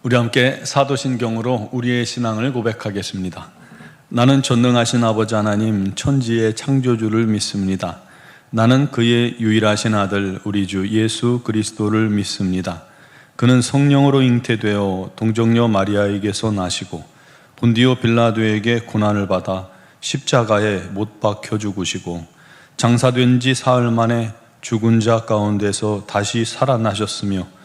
우리 함께 사도신경으로 우리의 신앙을 고백하겠습니다. 나는 전능하신 아버지 하나님 천지의 창조주를 믿습니다. 나는 그의 유일하신 아들 우리 주 예수 그리스도를 믿습니다. 그는 성령으로 잉태되어 동정녀 마리아에게서 나시고 본디오 빌라도에게 고난을 받아 십자가에 못 박혀 죽으시고 장사된 지 사흘 만에 죽은 자 가운데서 다시 살아나셨으며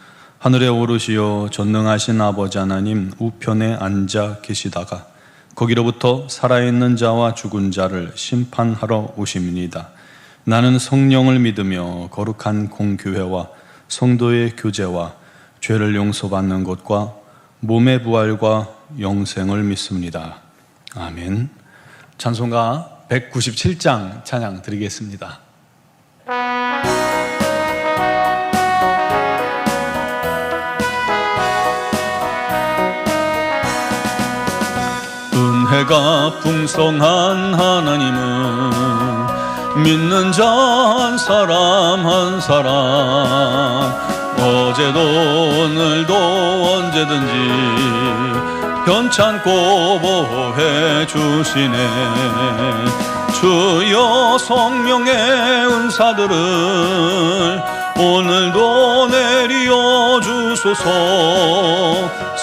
하늘에 오르시어 전능하신 아버지 하나님 우편에 앉아 계시다가 거기로부터 살아있는 자와 죽은 자를 심판하러 오십니다. 나는 성령을 믿으며 거룩한 공교회와 성도의 교제와 죄를 용서받는 것과 몸의 부활과 영생을 믿습니다. 아멘. 찬송가 197장 찬양 드리겠습니다. 은혜가 풍성한 하나님은 믿는 자 한 사람 한 사람 어제도 오늘도 언제든지 변찮고 보호해 주시네. 주여 성령의 은사들을 오늘도 내리어 주소서.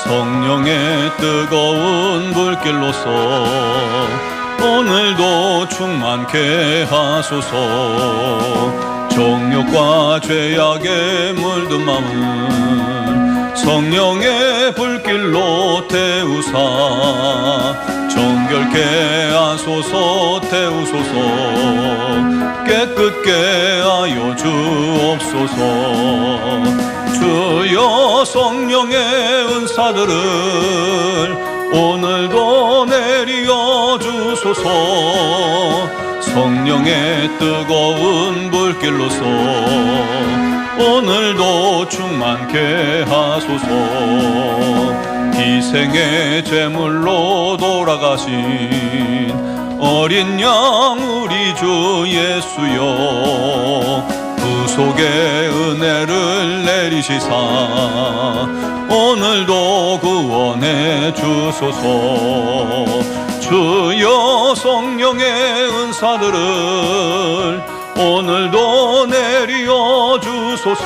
성령의 뜨거운 불길로서 오늘도 충만케 하소서. 정욕과 죄악에 물든 마음은 성령의 불길로 태우사 정결케 하소서. 태우소서. 깨끗게 하여 주옵소서. 주여 성령의 은사들을 오늘도 내리어 주소서. 성령의 뜨거운 불길로서 오늘도 충만케 하소서. 희생의 제물로 돌아가신 어린 양 우리 주 예수여 구속의 은혜를 내리시사 오늘도 구원해 주소서. 주여 성령의 은사들을 오늘도 내리어 주소서.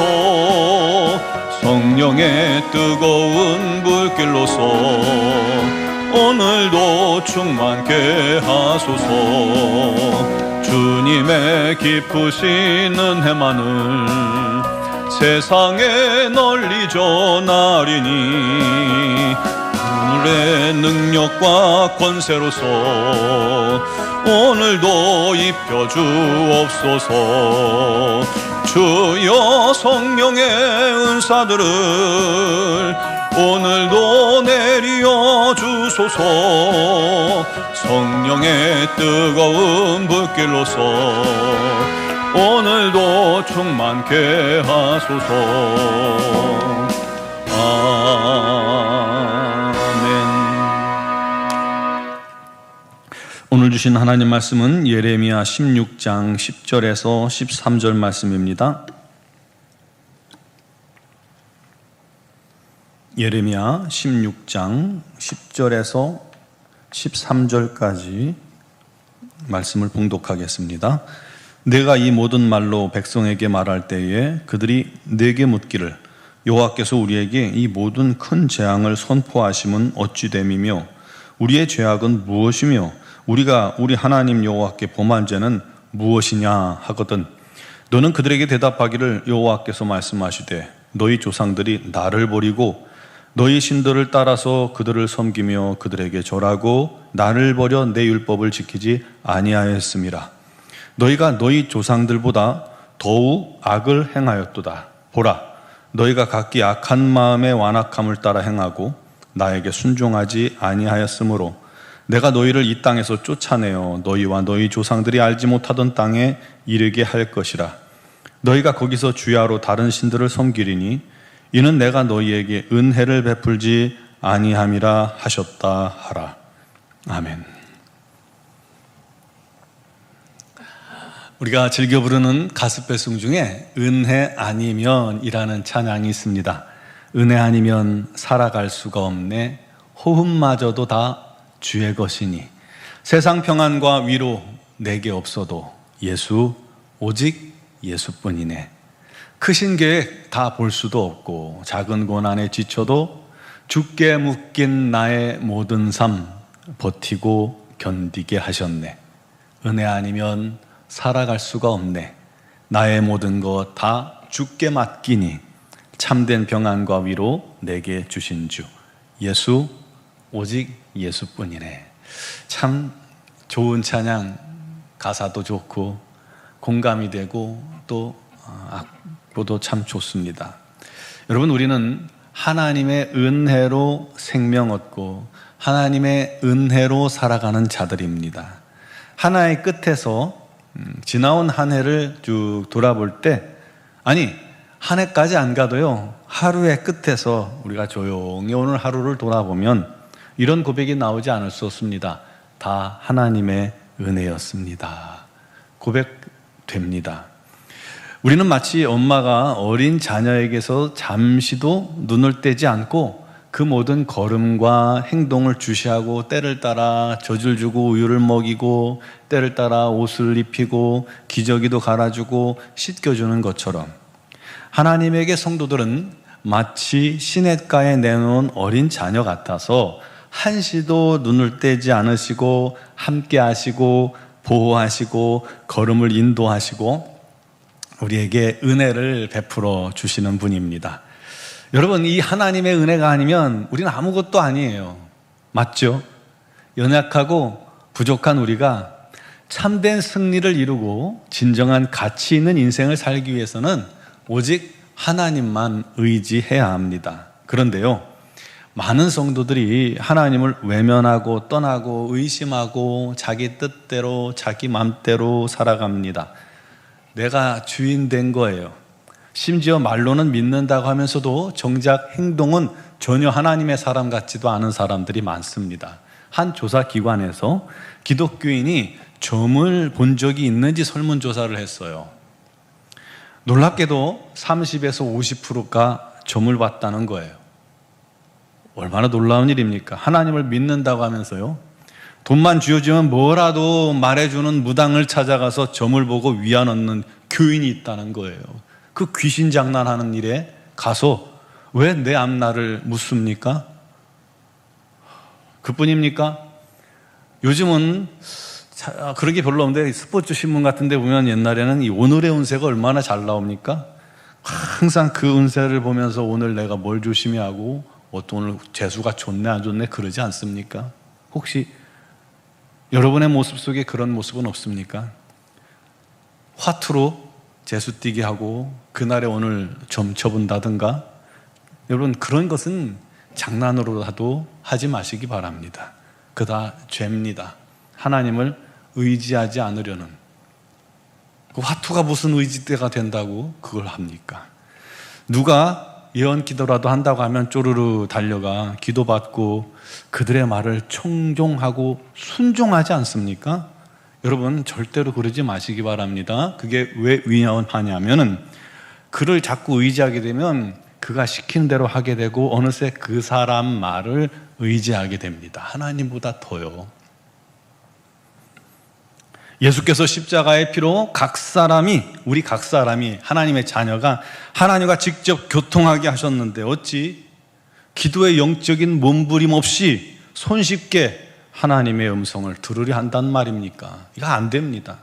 성령의 뜨거운 불길로서 오늘도 충만케 하소서. 주님의 깊으신 은혜만을 세상에 널리 전하리니 오늘의 능력과 권세로서 오늘도 입혀 주옵소서. 주여 성령의 은사들을 오늘도 내리어 주소서. 성령의 뜨거운 불길로서 오늘도 충만케 하소서. 오늘 주신 하나님 말씀은 예레미야 16장 10절에서 13절 말씀입니다. 예레미야 16장 10절에서 13절까지 말씀을 봉독하겠습니다. 내가 이 모든 말로 백성에게 말할 때에 그들이 내게 묻기를 여호와께서 우리에게 이 모든 큰 재앙을 선포하심은 어찌 됨이며 우리의 죄악은 무엇이며 우리가 우리 하나님 여호와께 범한 죄는 무엇이냐 하거든 너는 그들에게 대답하기를 여호와께서 말씀하시되 너희 조상들이 나를 버리고 너희 신들을 따라서 그들을 섬기며 그들에게 절하고 나를 버려 내 율법을 지키지 아니하였음이라. 너희가 너희 조상들보다 더욱 악을 행하였도다. 보라, 너희가 각기 악한 마음의 완악함을 따라 행하고 나에게 순종하지 아니하였으므로 내가 너희를 이 땅에서 쫓아내어 너희와 너희 조상들이 알지 못하던 땅에 이르게 할 것이라. 너희가 거기서 주야로 다른 신들을 섬기리니 이는 내가 너희에게 은혜를 베풀지 아니함이라 하셨다 하라. 아멘. 우리가 즐겨 부르는 가스펠송 중에 은혜 아니면 이라는 찬양이 있습니다. 은혜 아니면 살아갈 수가 없네. 호흡마저도 다 주의 것이니 세상 평안과 위로 내게 없어도 예수, 오직 예수뿐이네. 크신 계획 다 볼 수도 없고 작은 고난에 지쳐도 주께 묶인 나의 모든 삶 버티고 견디게 하셨네. 은혜 아니면 살아갈 수가 없네. 나의 모든 것 다 주께 맡기니 참된 평안과 위로 내게 주신 주 예수, 오직 예수뿐이네. 참 좋은 찬양, 가사도 좋고 공감이 되고 또 악보도 참 좋습니다. 여러분, 우리는 하나님의 은혜로 생명 얻고 하나님의 은혜로 살아가는 자들입니다. 하나의 끝에서 지나온 한 해를 쭉 돌아볼 때, 아니 한 해까지 안 가도요, 하루의 끝에서 우리가 조용히 오늘 하루를 돌아보면 이런 고백이 나오지 않을 수 없습니다. 다 하나님의 은혜였습니다. 고백됩니다. 우리는 마치 엄마가 어린 자녀에게서 잠시도 눈을 떼지 않고 그 모든 걸음과 행동을 주시하고 때를 따라 젖을 주고 우유를 먹이고 때를 따라 옷을 입히고 기저귀도 갈아주고 씻겨주는 것처럼 하나님에게 성도들은 마치 시냇가에 내놓은 어린 자녀 같아서 한시도 눈을 떼지 않으시고 함께 하시고 보호하시고 걸음을 인도하시고 우리에게 은혜를 베풀어 주시는 분입니다. 여러분, 이 하나님의 은혜가 아니면 우리는 아무것도 아니에요. 맞죠? 연약하고 부족한 우리가 참된 승리를 이루고 진정한 가치 있는 인생을 살기 위해서는 오직 하나님만 의지해야 합니다. 그런데요, 많은 성도들이 하나님을 외면하고 떠나고 의심하고 자기 뜻대로 자기 맘대로 살아갑니다. 내가 주인 된 거예요. 심지어 말로는 믿는다고 하면서도 정작 행동은 전혀 하나님의 사람 같지도 않은 사람들이 많습니다. 한 조사기관에서 기독교인이 점을 본 적이 있는지 설문조사를 했어요. 놀랍게도 30에서 50%가 점을 봤다는 거예요. 얼마나 놀라운 일입니까? 하나님을 믿는다고 하면서요, 돈만 쥐어주면 뭐라도 말해주는 무당을 찾아가서 점을 보고 위안 얻는 교인이 있다는 거예요. 그 귀신 장난하는 일에 가서 왜 내 앞날을 묻습니까? 그뿐입니까? 요즘은 그런 게 별로 없는데 스포츠 신문 같은 데 보면 옛날에는 이 오늘의 운세가 얼마나 잘 나옵니까? 항상 그 운세를 보면서 오늘 내가 뭘 조심해야 하고 오늘 재수가 좋네 안 좋네 그러지 않습니까? 혹시 여러분의 모습 속에 그런 모습은 없습니까? 화투로 재수 뛰게 하고 그날에 오늘 점 쳐본다든가, 여러분 그런 것은 장난으로라도 하지 마시기 바랍니다. 그거 다 죄입니다. 하나님을 의지하지 않으려는, 그 화투가 무슨 의지대가 된다고 그걸 합니까? 누가 예언 기도라도 한다고 하면 쪼르르 달려가 기도받고 그들의 말을 청종하고 순종하지 않습니까? 여러분 절대로 그러지 마시기 바랍니다. 그게 왜 위험하냐면은 그를 자꾸 의지하게 되면 그가 시키는 대로 하게 되고 어느새 그 사람 말을 의지하게 됩니다. 하나님보다 더요. 예수께서 십자가의 피로 우리 각 사람이 하나님의 자녀가 하나님과 직접 교통하게 하셨는데 어찌 기도의 영적인 몸부림 없이 손쉽게 하나님의 음성을 들으려 한단 말입니까? 이거 안 됩니다.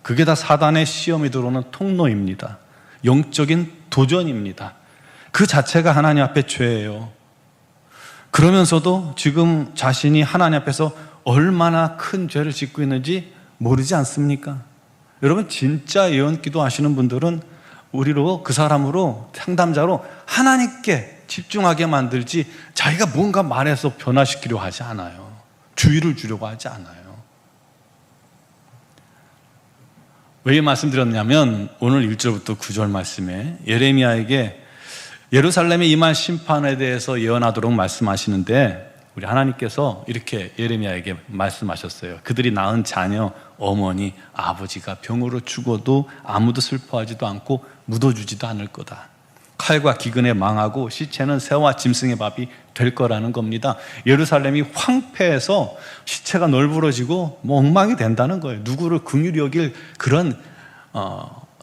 그게 다 사단의 시험이 들어오는 통로입니다. 영적인 도전입니다. 그 자체가 하나님 앞에 죄예요. 그러면서도 지금 자신이 하나님 앞에서 얼마나 큰 죄를 짓고 있는지 모르지 않습니까? 여러분 진짜 예언기도 하시는 분들은 우리로 그 사람으로 상담자로 하나님께 집중하게 만들지 자기가 뭔가 말해서 변화시키려 하지 않아요. 주의를 주려고 하지 않아요. 왜 이 말씀드렸냐면 오늘 1절부터 9절 말씀에 예레미야에게 예루살렘에 임할 심판에 대해서 예언하도록 말씀하시는데 우리 하나님께서 이렇게 예레미야에게 말씀하셨어요. 그들이 낳은 자녀, 어머니, 아버지가 병으로 죽어도 아무도 슬퍼하지도 않고 묻어주지도 않을 거다. 칼과 기근에 망하고 시체는 새와 짐승의 밥이 될 거라는 겁니다. 예루살렘이 황폐해서 시체가 널브러지고 엉망이 된다는 거예요. 누구를 긍휼히 여길 그런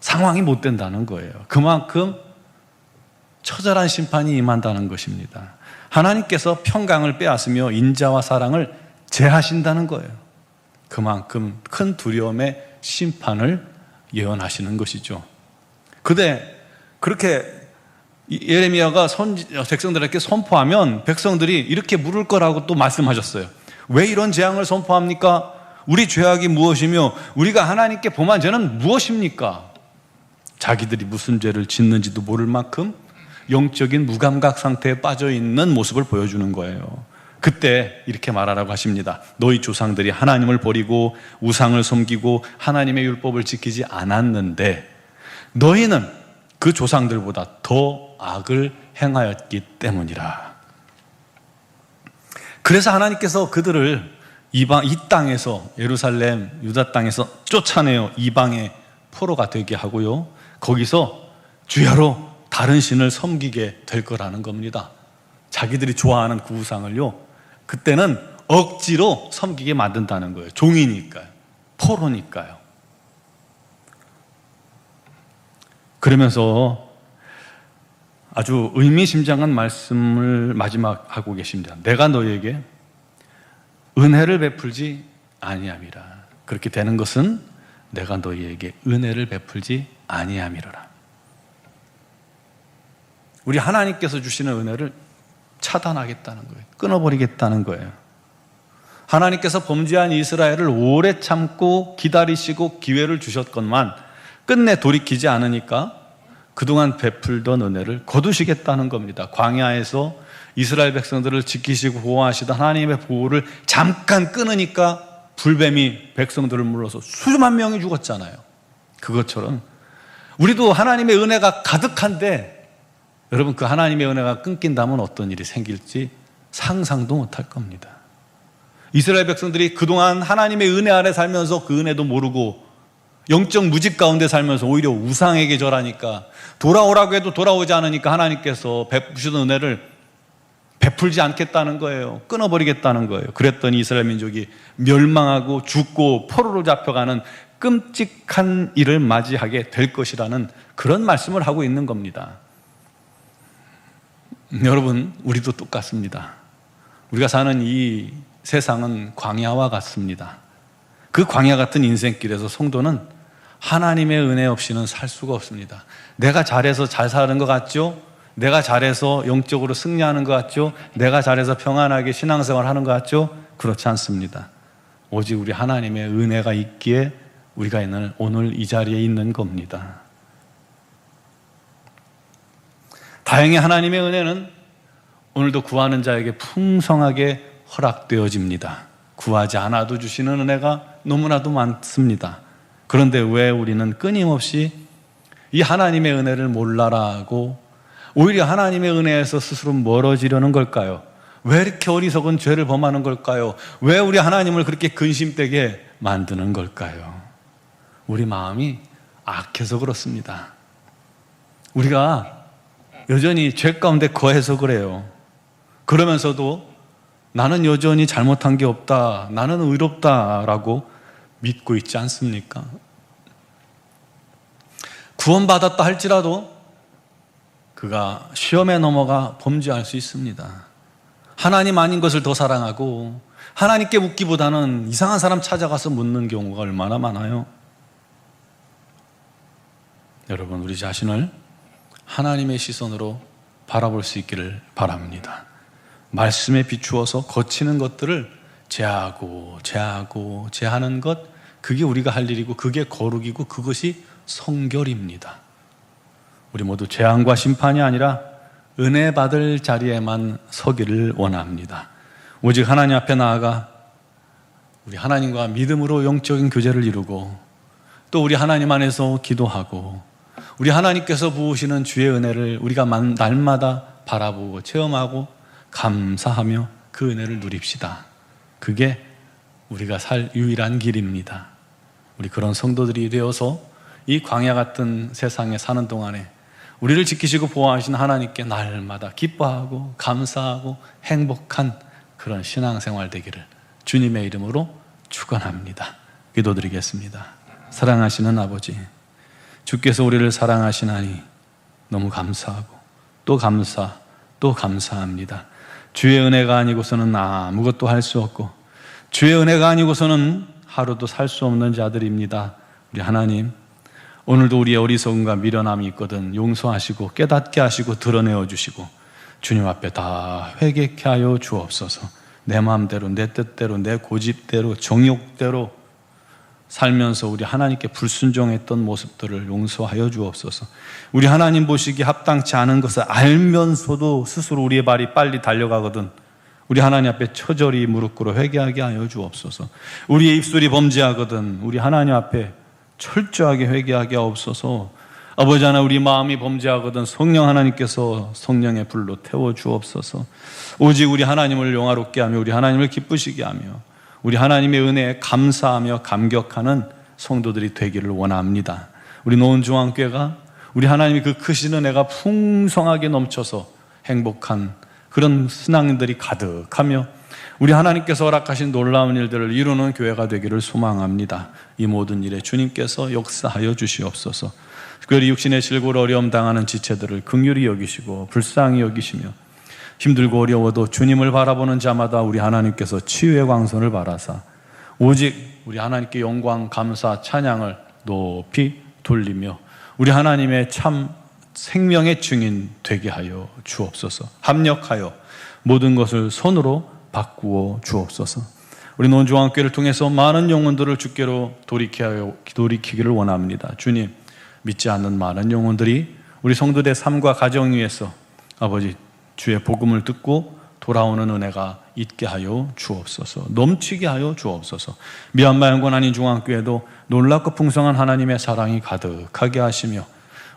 상황이 못 된다는 거예요. 그만큼 처절한 심판이 임한다는 것입니다. 하나님께서 평강을 빼앗으며 인자와 사랑을 제하신다는 거예요. 그만큼 큰 두려움의 심판을 예언하시는 것이죠. 그런데 그렇게 예레미야가 백성들에게 선포하면 백성들이 이렇게 물을 거라고 또 말씀하셨어요. 왜 이런 재앙을 선포합니까? 우리 죄악이 무엇이며 우리가 하나님께 범한 죄는 무엇입니까? 자기들이 무슨 죄를 짓는지도 모를 만큼 영적인 무감각 상태에 빠져 있는 모습을 보여주는 거예요. 그때 이렇게 말하라고 하십니다. 너희 조상들이 하나님을 버리고 우상을 섬기고 하나님의 율법을 지키지 않았는데 너희는 그 조상들보다 더 악을 행하였기 때문이라. 그래서 하나님께서 그들을 이 땅에서, 예루살렘 유다 땅에서 쫓아내어 이방의 포로가 되게 하고요, 거기서 주야로 다른 신을 섬기게 될 거라는 겁니다. 자기들이 좋아하는 그 우상을요, 그때는 억지로 섬기게 만든다는 거예요. 종이니까요, 포로니까요. 그러면서 아주 의미심장한 말씀을 마지막 하고 계십니다. 내가 너희에게 은혜를 베풀지 아니함이라. 그렇게 되는 것은 내가 너희에게 은혜를 베풀지 아니함이로라. 우리 하나님께서 주시는 은혜를 차단하겠다는 거예요. 끊어버리겠다는 거예요. 하나님께서 범죄한 이스라엘을 오래 참고 기다리시고 기회를 주셨건만 끝내 돌이키지 않으니까 그동안 베풀던 은혜를 거두시겠다는 겁니다. 광야에서 이스라엘 백성들을 지키시고 보호하시던 하나님의 보호를 잠깐 끊으니까 불뱀이 백성들을 물러서 수만 명이 죽었잖아요. 그것처럼 우리도 하나님의 은혜가 가득한데, 여러분, 그 하나님의 은혜가 끊긴다면 어떤 일이 생길지 상상도 못할 겁니다. 이스라엘 백성들이 그동안 하나님의 은혜 아래 살면서 그 은혜도 모르고 영적 무직 가운데 살면서 오히려 우상에게 절하니까, 돌아오라고 해도 돌아오지 않으니까 하나님께서 베푸시던 은혜를 베풀지 않겠다는 거예요. 끊어버리겠다는 거예요. 그랬더니 이스라엘 민족이 멸망하고 죽고 포로로 잡혀가는 끔찍한 일을 맞이하게 될 것이라는 그런 말씀을 하고 있는 겁니다. 여러분, 우리도 똑같습니다. 우리가 사는 이 세상은 광야와 같습니다. 그 광야 같은 인생길에서 성도는 하나님의 은혜 없이는 살 수가 없습니다. 내가 잘해서 잘 사는 것 같죠? 내가 잘해서 영적으로 승리하는 것 같죠? 내가 잘해서 평안하게 신앙생활 하는 것 같죠? 그렇지 않습니다. 오직 우리 하나님의 은혜가 있기에 우리가 오늘 이 자리에 있는 겁니다. 다행히 하나님의 은혜는 오늘도 구하는 자에게 풍성하게 허락되어집니다. 구하지 않아도 주시는 은혜가 너무나도 많습니다. 그런데 왜 우리는 끊임없이 이 하나님의 은혜를 몰라라고 오히려 하나님의 은혜에서 스스로 멀어지려는 걸까요? 왜 이렇게 어리석은 죄를 범하는 걸까요? 왜 우리 하나님을 그렇게 근심되게 만드는 걸까요? 우리 마음이 악해서 그렇습니다. 우리가 여전히 죄 가운데 거해서 그래요. 그러면서도 나는 여전히 잘못한 게 없다, 나는 의롭다라고 믿고 있지 않습니까? 구원받았다 할지라도 그가 시험에 넘어가 범죄할 수 있습니다. 하나님 아닌 것을 더 사랑하고 하나님께 묻기보다는 이상한 사람 찾아가서 묻는 경우가 얼마나 많아요. 여러분, 우리 자신을 하나님의 시선으로 바라볼 수 있기를 바랍니다. 말씀에 비추어서 거치는 것들을 제하는 것, 그게 우리가 할 일이고 그게 거룩이고 그것이 성결입니다. 우리 모두 재앙과 심판이 아니라 은혜 받을 자리에만 서기를 원합니다. 오직 하나님 앞에 나아가 우리 하나님과 믿음으로 영적인 교제를 이루고 또 우리 하나님 안에서 기도하고 우리 하나님께서 부으시는 주의 은혜를 우리가 날마다 바라보고 체험하고 감사하며 그 은혜를 누립시다. 그게 우리가 살 유일한 길입니다. 우리 그런 성도들이 되어서 이 광야 같은 세상에 사는 동안에 우리를 지키시고 보호하신 하나님께 날마다 기뻐하고 감사하고 행복한 그런 신앙생활 되기를 주님의 이름으로 축원합니다. 기도드리겠습니다. 사랑하시는 아버지, 주께서 우리를 사랑하시나니 너무 감사하고 또 감사합니다. 주의 은혜가 아니고서는 아무것도 할 수 없고, 주의 은혜가 아니고서는 하루도 살 수 없는 자들입니다. 우리 하나님, 오늘도 우리의 어리석음과 미련함이 있거든 용서하시고 깨닫게 하시고 드러내어 주시고 주님 앞에 다 회개케 하여 주옵소서. 내 마음대로, 내 뜻대로, 내 고집대로, 정욕대로 살면서 우리 하나님께 불순종했던 모습들을 용서하여 주옵소서. 우리 하나님 보시기에 합당치 않은 것을 알면서도 스스로 우리의 발이 빨리 달려가거든 우리 하나님 앞에 처절히 무릎 꿇어 회개하게 하여 주옵소서. 우리의 입술이 범죄하거든 우리 하나님 앞에 철저하게 회개하게 하옵소서. 아버지 하나, 우리 마음이 범죄하거든 성령 하나님께서 성령의 불로 태워 주옵소서. 오직 우리 하나님을 영화롭게 하며 우리 하나님을 기쁘시게 하며 우리 하나님의 은혜에 감사하며 감격하는 성도들이 되기를 원합니다. 우리 노원중앙교회가 우리 하나님의 그 크신 은혜가 풍성하게 넘쳐서 행복한 그런 신앙인들이 가득하며 우리 하나님께서 허락하신 놀라운 일들을 이루는 교회가 되기를 소망합니다. 이 모든 일에 주님께서 역사하여 주시옵소서. 특별히 육신의 질고를 어려움 당하는 지체들을 긍휼히 여기시고 불쌍히 여기시며 힘들고 어려워도 주님을 바라보는 자마다 우리 하나님께서 치유의 광선을 바라사 오직 우리 하나님께 영광, 감사, 찬양을 높이 돌리며 우리 하나님의 참 생명의 증인 되게 하여 주옵소서. 합력하여 모든 것을 손으로 바꾸어 주옵소서. 우리 노원중앙교회를 통해서 많은 영혼들을 주께로 돌이키기를 원합니다. 주님, 믿지 않는 많은 영혼들이 우리 성도들의 삶과 가정 위에서 아버지 주의 복음을 듣고 돌아오는 은혜가 있게 하여 주옵소서. 넘치게 하여 주옵소서. 미얀마 영권 아닌 중앙교회도 놀랍고 풍성한 하나님의 사랑이 가득하게 하시며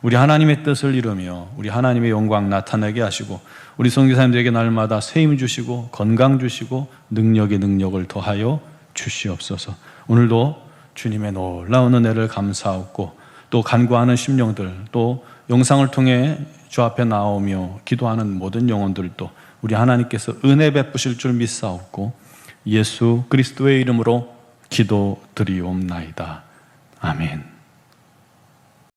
우리 하나님의 뜻을 이루며 우리 하나님의 영광 나타내게 하시고 우리 선교사님들에게 날마다 세임 주시고 건강 주시고 능력에 능력을 더하여 주시옵소서. 오늘도 주님의 놀라운 은혜를 감사하고 또 간구하는 심령들, 또 영상을 통해 주 앞에 나오며 기도하는 모든 영혼들도 우리 하나님께서 은혜 베푸실 줄 믿사옵고 예수 그리스도의 이름으로 기도드리옵나이다. 아멘.